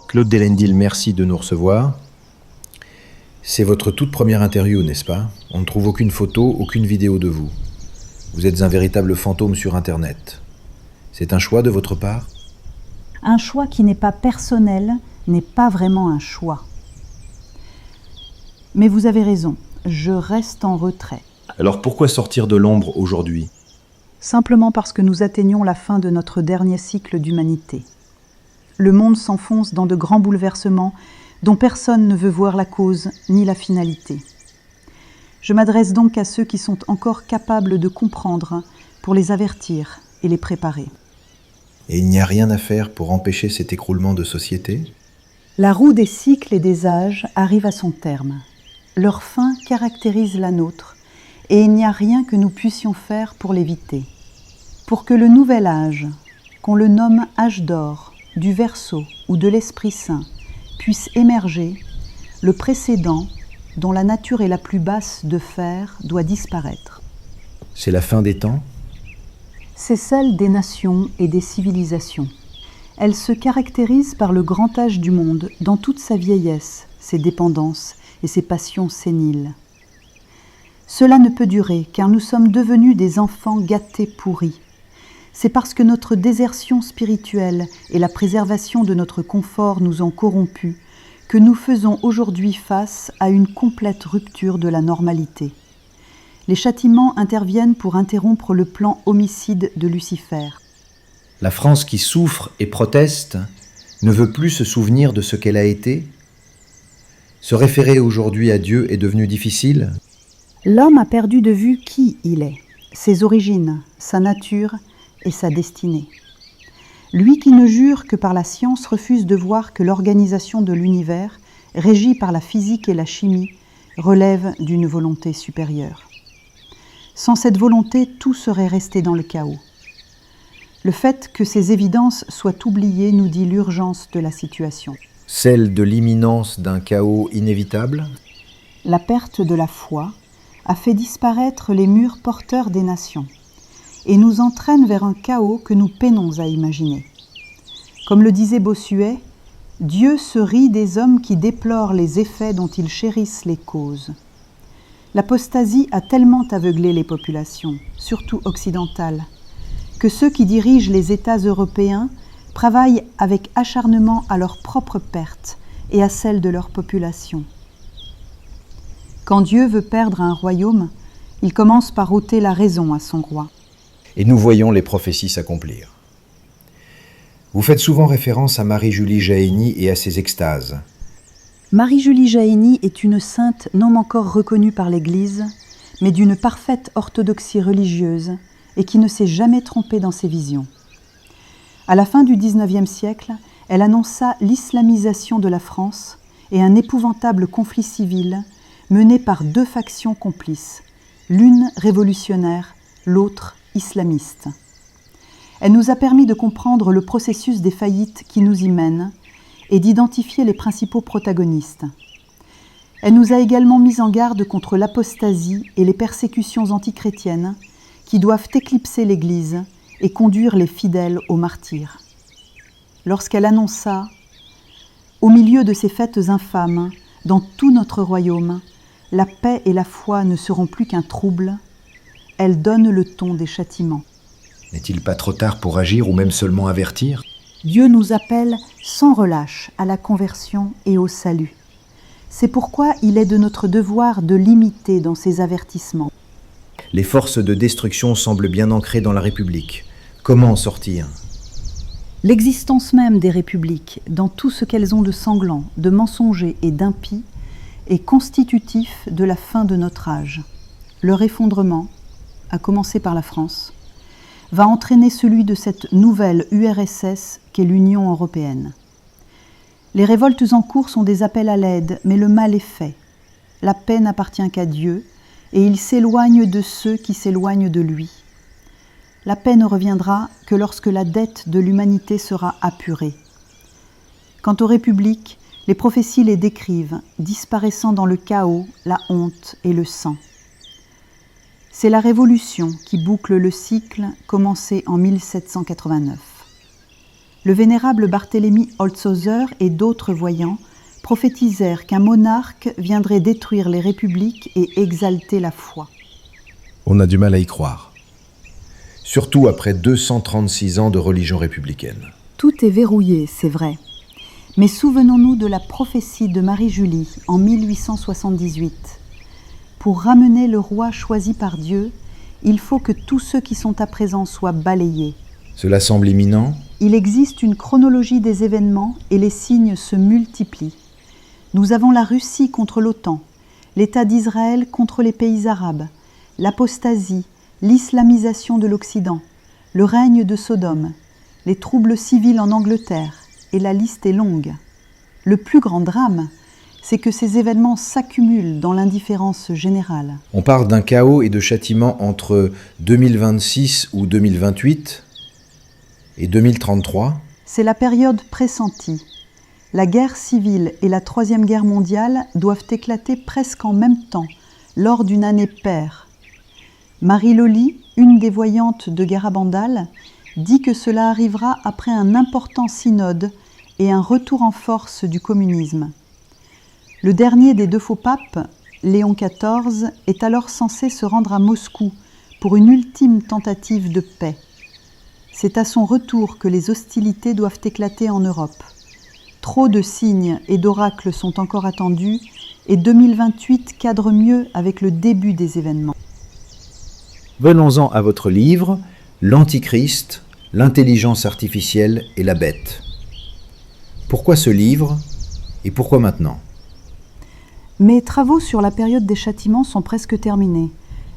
Claude Delendil, merci de nous recevoir. C'est votre toute première interview, n'est-ce pas? On ne trouve aucune photo, aucune vidéo de vous. Vous êtes un véritable fantôme sur Internet. C'est un choix de votre part? Un choix qui n'est pas personnel n'est pas vraiment un choix. Mais vous avez raison, je reste en retrait. Alors pourquoi sortir de l'ombre aujourd'hui? Simplement parce que nous atteignons la fin de notre dernier cycle d'humanité. Le monde s'enfonce dans de grands bouleversements dont personne ne veut voir la cause ni la finalité. Je m'adresse donc à ceux qui sont encore capables de comprendre pour les avertir et les préparer. Et il n'y a rien à faire pour empêcher cet écroulement de société? La roue des cycles et des âges arrive à son terme. Leur fin caractérise la nôtre et il n'y a rien que nous puissions faire pour l'éviter. Pour que le nouvel âge, qu'on le nomme âge d'or, du Verseau ou de l'Esprit Saint, puisse émerger, le précédent, dont la nature est la plus basse de fer, doit disparaître. C'est la fin des temps? C'est celle des nations et des civilisations. Elle se caractérise par le grand âge du monde dans toute sa vieillesse, ses dépendances et ses passions séniles. Cela ne peut durer car nous sommes devenus des enfants gâtés pourris. C'est parce que notre désertion spirituelle et la préservation de notre confort nous ont corrompus que nous faisons aujourd'hui face à une complète rupture de la normalité. Les châtiments interviennent pour interrompre le plan homicide de Lucifer. La France qui souffre et proteste ne veut plus se souvenir de ce qu'elle a été? Se référer aujourd'hui à Dieu est devenu difficile? L'homme a perdu de vue qui il est, ses origines, sa nature et sa destinée. Lui qui ne jure que par la science refuse de voir que l'organisation de l'univers, régie par la physique et la chimie, relève d'une volonté supérieure. Sans cette volonté, tout serait resté dans le chaos. Le fait que ces évidences soient oubliées nous dit l'urgence de la situation. Celle de l'imminence d'un chaos inévitable? La perte de la foi a fait disparaître les murs porteurs des nations et nous entraîne vers un chaos que nous peinons à imaginer. Comme le disait Bossuet, Dieu se rit des hommes qui déplorent les effets dont ils chérissent les causes. L'apostasie a tellement aveuglé les populations, surtout occidentales, que ceux qui dirigent les États européens travaillent avec acharnement à leur propre perte et à celle de leur population. Quand Dieu veut perdre un royaume, il commence par ôter la raison à son roi. Et nous voyons les prophéties s'accomplir. Vous faites souvent référence à Marie-Julie Jahenny et à ses extases. Marie-Julie Jahenny est une sainte non encore reconnue par l'Église, mais d'une parfaite orthodoxie religieuse et qui ne s'est jamais trompée dans ses visions. À la fin du XIXe siècle, elle annonça l'islamisation de la France et un épouvantable conflit civil mené par deux factions complices, l'une révolutionnaire, l'autre islamiste. Elle nous a permis de comprendre le processus des faillites qui nous y mènent et d'identifier les principaux protagonistes. Elle nous a également mis en garde contre l'apostasie et les persécutions antichrétiennes qui doivent éclipser l'Église et conduire les fidèles au martyre. Lorsqu'elle annonça « Au milieu de ces fêtes infâmes, dans tout notre royaume, la paix et la foi ne seront plus qu'un trouble », elle donne le ton des châtiments. N'est-il pas trop tard pour agir ou même seulement avertir? Dieu nous appelle sans relâche à la conversion et au salut. C'est pourquoi il est de notre devoir de l'imiter dans ses avertissements. Les forces de destruction semblent bien ancrées dans la République. Comment en sortir? L'existence même des républiques, dans tout ce qu'elles ont de sanglant, de mensonger et d'impie, est constitutif de la fin de notre âge. Leur effondrement, à commencer par la France, va entraîner celui de cette nouvelle URSS qu'est l'Union européenne. Les révoltes en cours sont des appels à l'aide, mais le mal est fait. La paix n'appartient qu'à Dieu, et il s'éloigne de ceux qui s'éloignent de lui. La paix ne reviendra que lorsque la dette de l'humanité sera apurée. Quant aux républiques, les prophéties les décrivent, disparaissant dans le chaos, la honte et le sang. C'est la Révolution qui boucle le cycle commencé en 1789. le vénérable Barthélemy Holzhauser et d'autres voyants prophétisèrent qu'un monarque viendrait détruire les républiques et exalter la foi. On a du mal à y croire. Surtout après 236 ans de religion républicaine. Tout est verrouillé, c'est vrai. Mais souvenons-nous de la prophétie de Marie-Julie en 1878. Pour ramener le roi choisi par Dieu, il faut que tous ceux qui sont à présent soient balayés. Cela semble imminent ? Il existe une chronologie des événements et les signes se multiplient. Nous avons la Russie contre l'OTAN, l'État d'Israël contre les pays arabes, l'apostasie, l'islamisation de l'Occident, le règne de Sodome, les troubles civils en Angleterre, et la liste est longue. Le plus grand drame, c'est que ces événements s'accumulent dans l'indifférence générale. On parle d'un chaos et de châtiment entre 2026 ou 2028 et 2033. C'est la période pressentie. La guerre civile et la Troisième Guerre mondiale doivent éclater presque en même temps, lors d'une année paire. Marie Loli, une des voyantes de Garabandal, dit que cela arrivera après un important synode et un retour en force du communisme. Le dernier des deux faux papes, Léon XIV, est alors censé se rendre à Moscou pour une ultime tentative de paix. C'est à son retour que les hostilités doivent éclater en Europe. Trop de signes et d'oracles sont encore attendus et 2028 cadre mieux avec le début des événements. Venons-en à votre livre, L'Antichrist, l'intelligence artificielle et la bête. Pourquoi ce livre et pourquoi maintenant ? Mes travaux sur la période des châtiments sont presque terminés.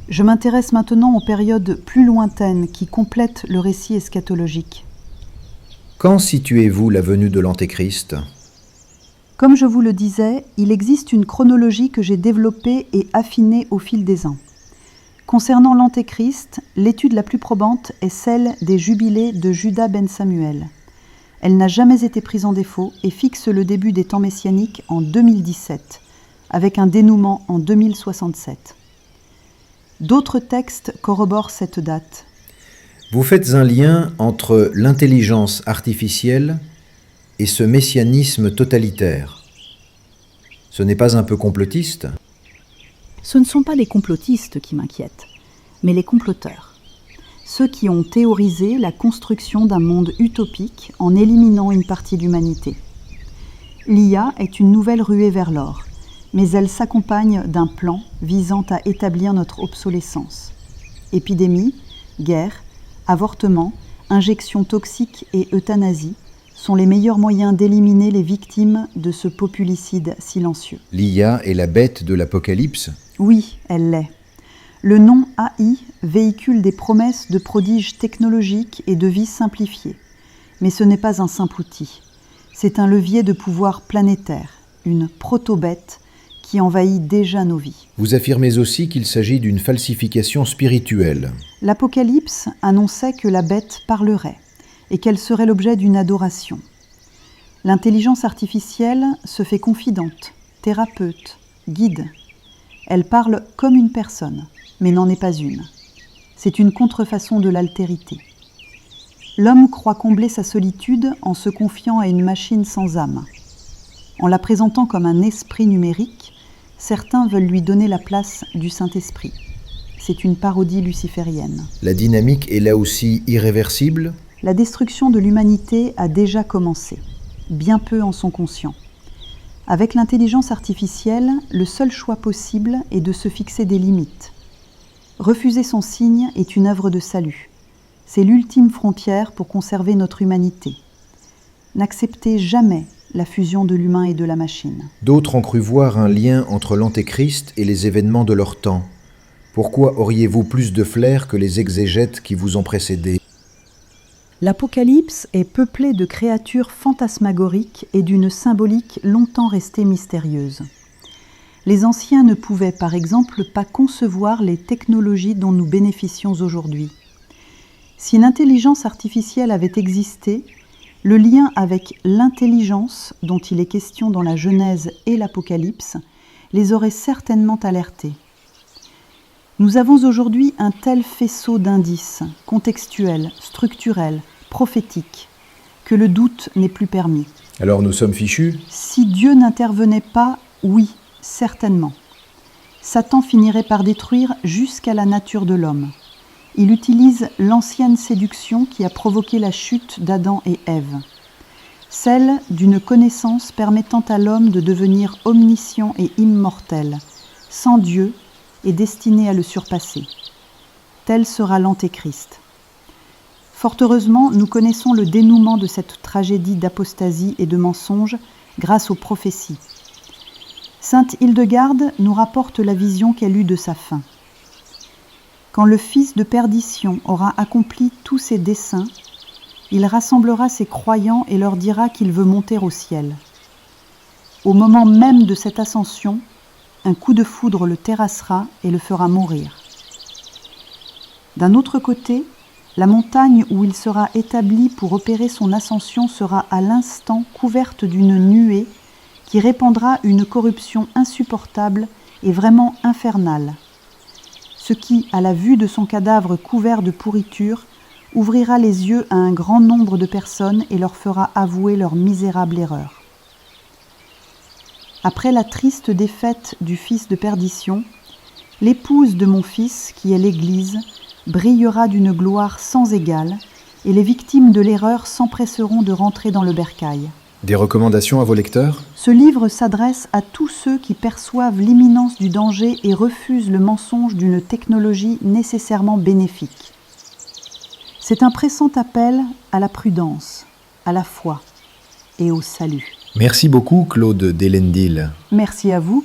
Je m'intéresse maintenant aux périodes plus lointaines qui complètent le récit eschatologique. Quand situez-vous la venue de l'Antéchrist ? Comme je vous le disais, il existe une chronologie que j'ai développée et affinée au fil des ans. Concernant l'Antéchrist, l'étude la plus probante est celle des jubilés de Juda ben Samuel. Elle n'a jamais été prise en défaut et fixe le début des temps messianiques en 2017, avec un dénouement en 2067. D'autres textes corroborent cette date. Vous faites un lien entre l'intelligence artificielle et ce messianisme totalitaire. Ce n'est pas un peu complotiste ? Ce ne sont pas les complotistes qui m'inquiètent, mais les comploteurs. Ceux qui ont théorisé la construction d'un monde utopique en éliminant une partie de l'humanité. L'IA est une nouvelle ruée vers l'or, mais elle s'accompagne d'un plan visant à établir notre obsolescence. Épidémies, guerres, avortements, injections toxiques et euthanasie sont les meilleurs moyens d'éliminer les victimes de ce populicide silencieux. L'IA est la bête de l'Apocalypse ? Oui, elle l'est. Le nom AI véhicule des promesses de prodiges technologiques et de vie simplifiée. Mais ce n'est pas un simple outil. C'est un levier de pouvoir planétaire, une proto-bête qui envahit déjà nos vies. Vous affirmez aussi qu'il s'agit d'une falsification spirituelle. L'Apocalypse annonçait que la bête parlerait et qu'elle serait l'objet d'une adoration. L'intelligence artificielle se fait confidente, thérapeute, guide. Elle parle comme une personne, mais n'en est pas une. C'est une contrefaçon de l'altérité. L'homme croit combler sa solitude en se confiant à une machine sans âme. En la présentant comme un esprit numérique, certains veulent lui donner la place du Saint-Esprit. C'est une parodie luciférienne. La dynamique est là aussi irréversible ? La destruction de l'humanité a déjà commencé. Bien peu en sont conscients. Avec l'intelligence artificielle, le seul choix possible est de se fixer des limites. Refuser son signe est une œuvre de salut. C'est l'ultime frontière pour conserver notre humanité. N'acceptez jamais la fusion de l'humain et de la machine. D'autres ont cru voir un lien entre l'Antéchrist et les événements de leur temps. Pourquoi auriez-vous plus de flair que les exégètes qui vous ont précédés ? L'Apocalypse est peuplé de créatures fantasmagoriques et d'une symbolique longtemps restée mystérieuse. Les anciens ne pouvaient par exemple pas concevoir les technologies dont nous bénéficions aujourd'hui. Si l'intelligence artificielle avait existé, le lien avec l'intelligence dont il est question dans la Genèse et l'Apocalypse les aurait certainement alertés. Nous avons aujourd'hui un tel faisceau d'indices, contextuels, structurels, prophétiques, que le doute n'est plus permis. Alors nous sommes fichus? Si Dieu n'intervenait pas, oui, certainement. Satan finirait par détruire jusqu'à la nature de l'homme. Il utilise l'ancienne séduction qui a provoqué la chute d'Adam et Ève, celle d'une connaissance permettant à l'homme de devenir omniscient et immortel, sans Dieu et destiné à le surpasser. Tel sera l'Antéchrist. Fort heureusement, nous connaissons le dénouement de cette tragédie d'apostasie et de mensonge grâce aux prophéties. Sainte Hildegarde nous rapporte la vision qu'elle eut de sa fin. Quand le fils de perdition aura accompli tous ses desseins, il rassemblera ses croyants et leur dira qu'il veut monter au ciel. Au moment même de cette ascension, un coup de foudre le terrassera et le fera mourir. D'un autre côté, la montagne où il sera établi pour opérer son ascension sera à l'instant couverte d'une nuée qui répandra une corruption insupportable et vraiment infernale, ce qui, à la vue de son cadavre couvert de pourriture, ouvrira les yeux à un grand nombre de personnes et leur fera avouer leur misérable erreur. Après la triste défaite du fils de perdition, l'épouse de mon fils, qui est l'Église, brillera d'une gloire sans égale, et les victimes de l'erreur s'empresseront de rentrer dans le bercail. Des recommandations à vos lecteurs? Ce livre s'adresse à tous ceux qui perçoivent l'imminence du danger et refusent le mensonge d'une technologie nécessairement bénéfique. C'est un pressant appel à la prudence, à la foi et au salut. Merci beaucoup, Claude Delendil. Merci à vous.